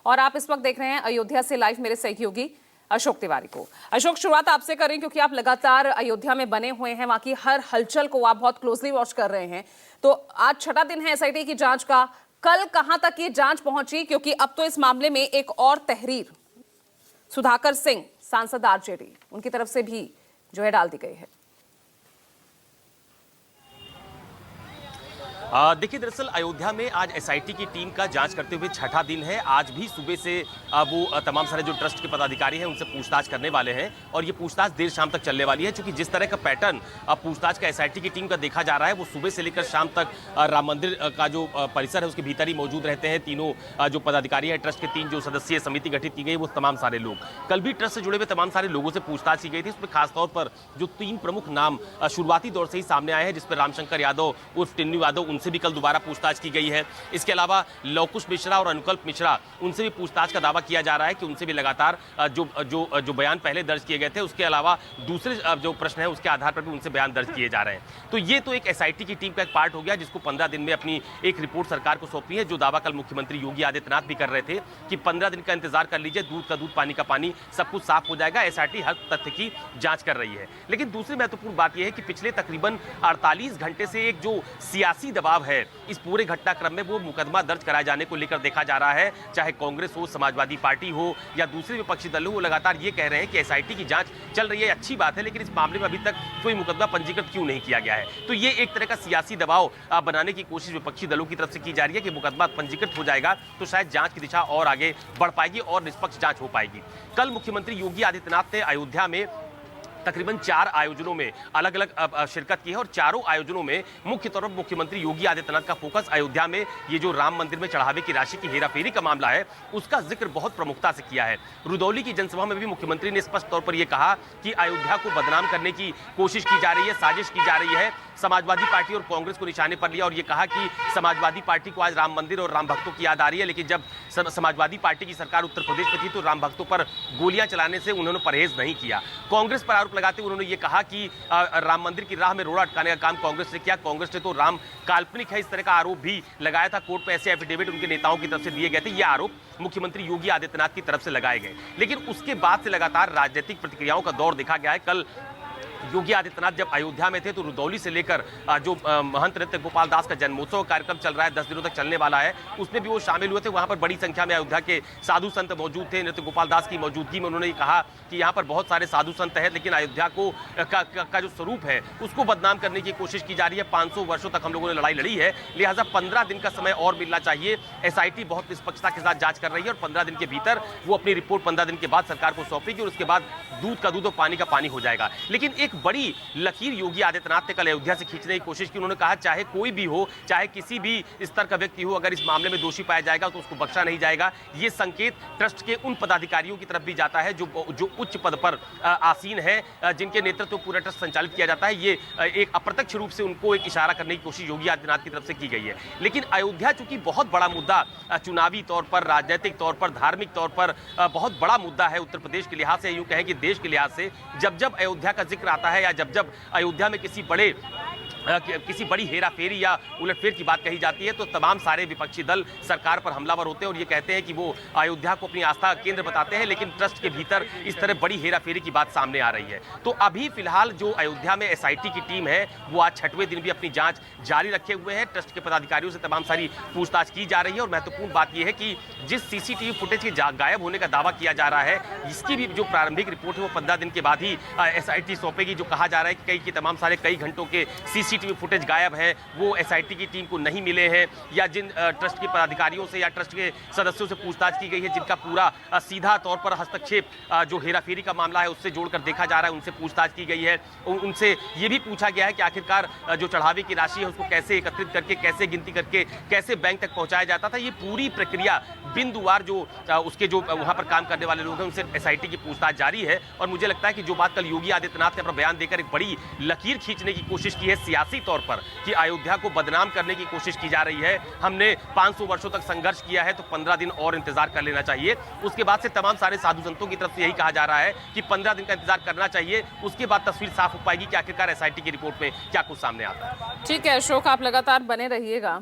और आप इस वक्त देख रहे हैं अयोध्या से लाइव मेरे सहयोगी अशोक तिवारी को। अशोक, शुरुआत आपसे करें क्योंकि आप लगातार अयोध्या में बने हुए हैं, वहां की हर हलचल को आप बहुत क्लोजली वॉच कर रहे हैं। तो आज छठा दिन है एसआईटी की जांच का, कल कहां तक ये जांच पहुंची? क्योंकि अब तो इस मामले में एक और तहरीर सुधाकर सिंह, सांसद आरजेडी, उनकी तरफ से भी जो है डाल दी गई है। देखिए, दरअसल अयोध्या में आज एसआईटी की टीम का जांच करते हुए छठा दिन है। आज भी सुबह से वो तमाम सारे जो ट्रस्ट के पदाधिकारी हैं उनसे पूछताछ करने वाले हैं और ये पूछताछ देर शाम तक चलने वाली है, क्योंकि जिस तरह का पैटर्न पूछताछ का एसआईटी की टीम का देखा जा रहा है वो सुबह से लेकर शाम तक राम मंदिर का जो परिसर है उसके भीतर ही मौजूद रहते हैं। तीनों जो पदाधिकारी हैं, ट्रस्ट के 3 जो सदस्यीय समिति गठित की गई, वो तमाम सारे लोग कल भी ट्रस्ट से जुड़े हुए तमाम सारे लोगों से पूछताछ की गई थी। उसमें खासतौर पर जो 3 प्रमुख नाम शुरुआती दौर से ही सामने आए हैं, जिसमें रामशंकर यादव उर्फ टिन्नू यादव, उनसे भी कल दोबारा पूछताछ की गई है। इसके अलावा लवकुश मिश्रा और अनुकल्प मिश्रा, उनसे भी पूछताछ का दावा किया जा रहा है कि उनसे भी लगातार जो बयान पहले दर्ज किए गए थे उसके अलावा दूसरे जो प्रश्न है उसके आधार पर भी उनसे बयान दर्ज किए जा रहे हैं। तो ये तो एक एसआईटी की टीम का एक पार्ट हो गया, जिसको 15 दिन में अपनी एक रिपोर्ट सरकार को सौंपनी है। जो दावा कल मुख्यमंत्री योगी आदित्यनाथ भी कर रहे थे कि 15 दिन का इंतजार कर लीजिए, दूध का दूध पानी का पानी, सब कुछ साफ हो जाएगा। एसआईटी हर तथ्य की जांच कर रही है। लेकिन दूसरी महत्वपूर्ण बात यह है कि पिछले तकरीबन 48 घंटे से एक जो सियासी दबाव है इस पूरे घटनाक्रम में, वो मुकदमा दर्ज कराए जाने को लेकर देखा जा रहा है। चाहे कांग्रेस हो, समाजवादी पार्टी हो या दूसरे विपक्षी दल हो, वो लगातार ये कह रहे हैं कि एसआईटी की जांच चल रही है, अच्छी बात है, लेकिन इस मामले में अभी तक कोई मुकदमा पंजीकृत क्यों नहीं किया गया है। तो ये एक तरह का सियासी दबाव बनाने की कोशिश विपक्षी दलों की तरफ से की जा रही है कि मुकदमा पंजीकृत हो जाएगा तो शायद जांच की दिशा और आगे बढ़ पाएगी और निष्पक्ष जांच हो पाएगी। कल मुख्यमंत्री योगी आदित्यनाथ ने अयोध्या में तकरीबन 4 आयोजनों में अलग अलग शिरकत की है और चारों आयोजनों में मुख्य तौर पर मुख्यमंत्री योगी आदित्यनाथ का फोकस अयोध्या में ये जो राम मंदिर में चढ़ावे की राशि की हेराफेरी का मामला है उसका जिक्र बहुत प्रमुखता से किया है। रुदौली की जनसभा में भी मुख्यमंत्री ने स्पष्ट तौर पर यह कहा कि अयोध्या को बदनाम करने की कोशिश की जा रही है, साजिश की जा रही है। समाजवादी पार्टी और कांग्रेस को निशाने पर लिया और ये कहा कि समाजवादी पार्टी को आज राम मंदिर और राम भक्तों की याद आ रही है, लेकिन जब समाजवादी पार्टी की सरकार उत्तर प्रदेश में थी तो राम भक्तों पर गोलियां चलाने से उन्होंने परहेज नहीं किया। कांग्रेस पर आरोप लगाते हुए उन्होंने ये कहा कि राम मंदिर की राह में रोड़ा अटकाने का काम कांग्रेस ने किया, कांग्रेस ने तो राम काल्पनिक है, इस तरह का आरोप भी लगाया था। कोर्ट में ऐसे एफिडेविट उनके नेताओं की तरफ से दिए गए थे। ये आरोप मुख्यमंत्री योगी आदित्यनाथ की तरफ से लगाए गए, लेकिन उसके बाद से लगातार राजनीतिक प्रतिक्रियाओं का दौर देखा गया है। कल योगी आदित्यनाथ जब अयोध्या में थे तो रुदौली से लेकर जो महंत नृत्य गोपाल दास का जन्मोत्सव कार्यक्रम चल रहा है, 10 दिनों तक चलने वाला है, उसमें भी वो शामिल हुए थे। वहां पर बड़ी संख्या में अयोध्या के साधु संत मौजूद थे। नृत्य गोपाल दास की मौजूदगी में उन्होंने कहा कि यहाँ पर बहुत सारे साधु संत हैं, लेकिन अयोध्या का जो स्वरूप है उसको बदनाम करने की कोशिश की जा रही है। 500 वर्षों तक हम लोगों ने लड़ाई लड़ी है, लिहाजा 15 दिन का समय और मिलना चाहिए। एसआईटी बहुत निष्पक्षता के साथ जांच कर रही है और 15 दिन के भीतर वो अपनी रिपोर्ट 15 दिन के बाद सरकार को सौंपेगी और उसके बाद दूध का दूध और पानी का पानी हो जाएगा। लेकिन एक बड़ी लकीर योगी आदित्यनाथ ने कल अयोध्या से खींचने की कोशिश की। उन्होंने कहा चाहे कोई भी हो, चाहे किसी भी स्तर का व्यक्ति हो, अगर इस मामले में दोषी पाया जाएगा तो उसको बख्शा नहीं जाएगा। ये संकेत ट्रस्ट के उन पदाधिकारियों की तरफ भी जाता है जो उच्च पद पर आसीन है, जिनके नेतृत्व पूरा ट्रस्ट संचालित किया जाता है। ये एक अप्रत्यक्ष रूप से उनको एक इशारा करने की कोशिश योगी आदित्यनाथ की तरफ से की गई है। लेकिन अयोध्या चूंकि बहुत बड़ा मुद्दा चुनावी तौर पर, राजनीतिक तौर पर, धार्मिक तौर पर बहुत बड़ा मुद्दा है उत्तर प्रदेश के लिहाज से, यूं कहें कि देश के लिहाज से, जब जब अयोध्या का जिक्र आता है या जब अयोध्या में किसी बड़ी हेराफेरी या उलटफेर की बात कही जाती है तो तमाम सारे विपक्षी दल सरकार पर हमलावर होते हैं और ये कहते हैं कि वो अयोध्या को अपनी आस्था केंद्र बताते हैं, लेकिन ट्रस्ट के भीतर इस तरह बड़ी हेराफेरी की बात सामने आ रही है। तो अभी फिलहाल जो अयोध्या में एसआईटी की टीम है वो आज छठवें दिन भी अपनी जांच जारी रखे हुए है। ट्रस्ट के पदाधिकारियों से तमाम सारी पूछताछ की जा रही है और महत्वपूर्ण बात यह है कि जिस सीसीटीवी फुटेज के गायब होने का दावा किया जा रहा है, इसकी भी जो प्रारंभिक रिपोर्ट है वो 15 दिन के बाद ही एसआईटी सौंपेगी। जो कहा जा रहा है कि कई घंटों के सीसीटीवी फुटेज गायब है, वो एसआईटी की टीम को नहीं मिले हैं, या जिन ट्रस्ट के पदाधिकारियों से या ट्रस्ट के सदस्यों से पूछताछ की गई है जिनका पूरा सीधा तौर पर हस्तक्षेप जो हेराफेरी का मामला है उससे जोड़कर देखा जा रहा है, उनसे पूछताछ की गई है। उनसे ये भी पूछा गया है कि आखिरकार जो चढ़ावे की राशि है उसको कैसे एकत्रित करके, कैसे गिनती करके, कैसे बैंक तक पहुंचाया जाता था। ये पूरी प्रक्रिया बिंदुवार जो उसके जो वहां पर काम करने वाले लोग हैं उनसे एसआईटी की पूछताछ जारी है। और मुझे लगता है कि जो बात कल योगी आदित्यनाथ ने अपना बयान देकर एक बड़ी लकीर खींचने की कोशिश की है सियासी तौर पर कि अयोध्या को बदनाम करने की कोशिश की जा रही है, हमने 500 वर्षों तक संघर्ष किया है तो 15 दिन और इंतजार कर लेना चाहिए। उसके बाद से तमाम सारे साधु संतों की तरफ से यही कहा जा रहा है कि 15 दिन का इंतजार करना चाहिए, उसके बाद तस्वीर साफ हो पाएगी कि आखिरकार एसआईटी की रिपोर्ट में क्या कुछ सामने आता है। ठीक है अशोक, आप लगातार बने रहिएगा।